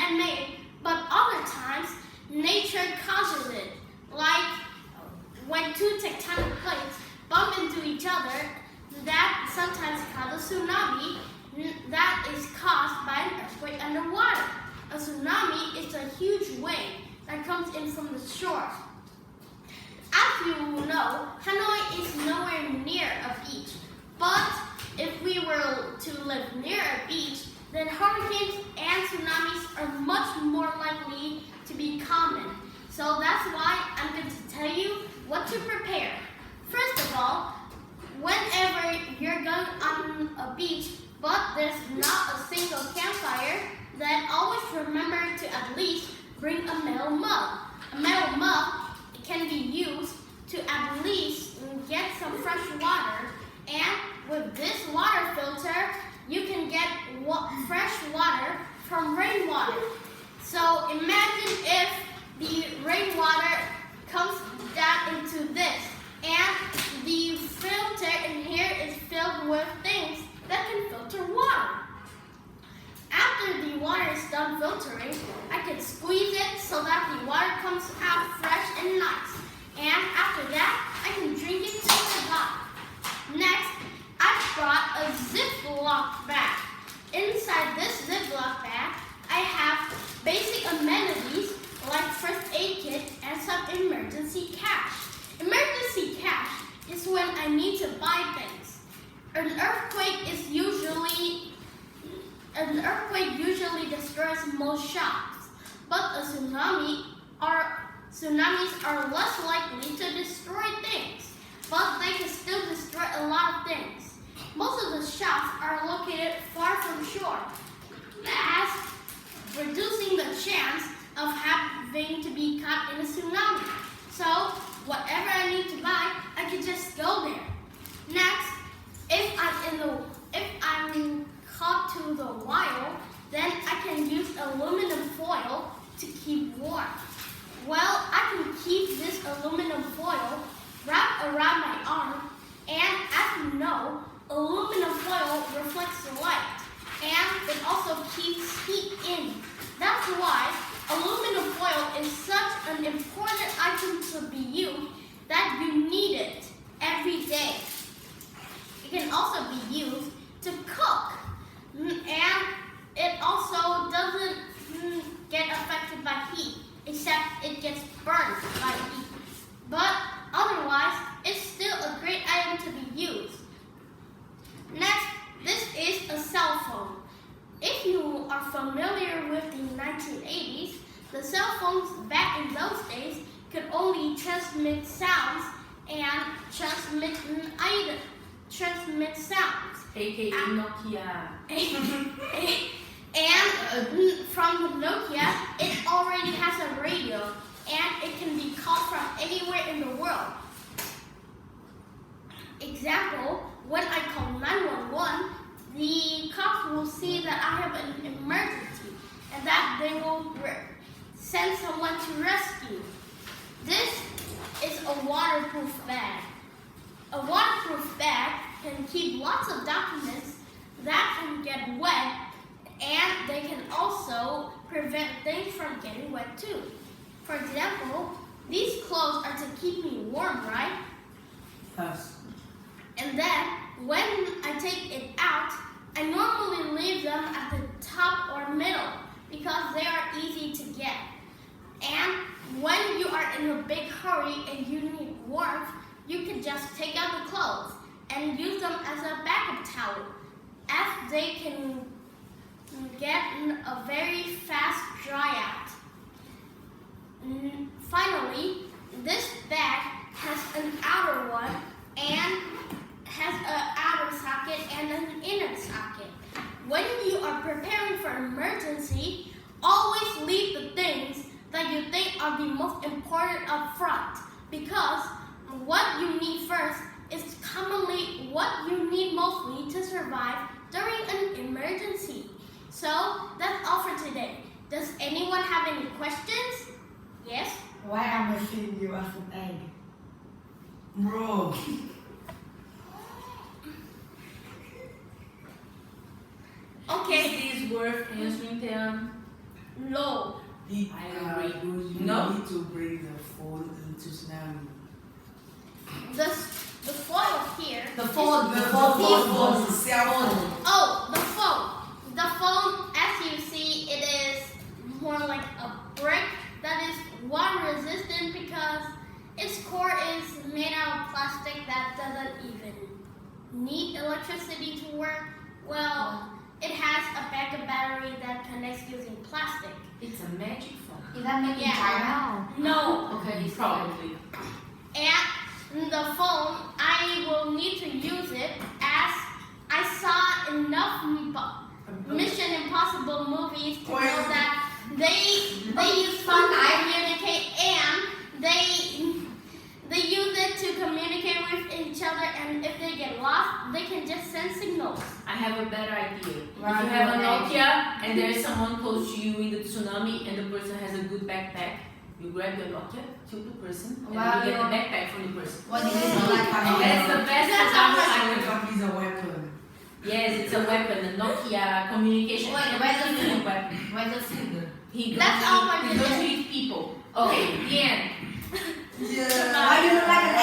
man-made, but other times nature causes it. Like when two tectonic plates bump into each other, that sometimes causes a tsunami that is caused by an earthquake underwater. A tsunami is a huge wave that comes in from the shore. As you know, Hanoi is nowhere near a beach, but if we were to live near a beach, then hurricanes and tsunamis are much more likely to be common. So that's why I'm going to tell you what to prepare. First of all, whenever you're going on a beach, but there's not a single campfire, then always remember to at least bring a metal mug. A metal mug can be used to at least get some fresh water, and with this water filter, you can get fresh water from rainwater. So imagine if the rainwater comes down into this, and the filter in here is filled with things that can filter water. After the water is done filtering, I can squeeze it so that the water comes out fresh and nice. And after that, I can drink it till I got. Next, I brought a Ziploc bag. Inside this Ziploc bag, I have basic amenities like first aid kit and some emergency cash. Emergency cash is when I need to buy things. An earthquake usually destroys most shops, but tsunamis are less likely to destroy things, but they can still destroy a lot of things. Most of the shops are located far from shore, thus reducing the chance of having to be caught in a tsunami. So whatever I need to buy, I can just go there. Next, if I'm caught to the wire, then I can use aluminum foil to keep warm. Well, I can keep this aluminum foil wrapped around my arm, and as you know, aluminum foil reflects the light, and it also keeps heat in. That's why aluminum foil is such an important item to be used that you need it every day. It can also be used to cook, and it also doesn't get affected by heat, except it gets burned by heat. But otherwise, it's still a great item to be used. Next, this is a cell phone. If you are familiar with the 1980s, the cell phones back in those days could only transmit sounds and transmit sounds. AKA Nokia. And from the Nokia, it already has a radio, and it can be called from anywhere in the world. Example, when I call 911, the cops will see that I have an emergency and that they will send someone to rescue. This is a waterproof bag. A waterproof bag can keep lots of documents that can get wet, and they can also prevent things from getting wet too. For example, these clothes are to keep me warm, right? Yes. And then, when I take it out, I normally leave them at the top or middle because they are easy to get. And when you are in a big hurry and you need warmth, you can just take out the clothes and use them as a backup towel, as they can get a very fast dry out. Finally, this bag has an outer one and has an outer socket and an inner socket. When you are preparing for emergency, always leave the things that you think are the most important up front, because what you need first is commonly what you need mostly to survive during an emergency. So that's all for today. Does anyone have any questions? Yes? Why am I seeing you as an egg? Bro. Okay. Is this worth answering them? low. I agree. You No. need to bring the phone into tsunami. The phone here. The phone. The phone, the cell phone. Oh, the phone. The phone, as you see, it is more like a brick that is water resistant because its core is made out of plastic that doesn't even need electricity to work. Well, it has a backup battery that connects using plastic. It's a magic phone. Is that made in Yeah. China? No. Okay, probably. And the phone, I will need to use it as I saw enough Mission Impossible movies to know that they use phone to communicate and they use it to communicate with each other, and if they get lost, they can just send signals. I have a better idea. Right, If you have a right. Nokia and there is someone close to you in the tsunami and the person has a good backpack, you grab your Nokia, tilt the person, and Wow, then you get the yeah. backpack from the person. What is it like? That's the best That's tsunami It silent. is a weapon. Yes, it's a weapon, a Nokia communication. Wait, where's the Everything is a food? weapon. Where's the food? He goes That's to, all I he did. goes to eat people. Okay, the end. Yeah. Why do you look like an egg?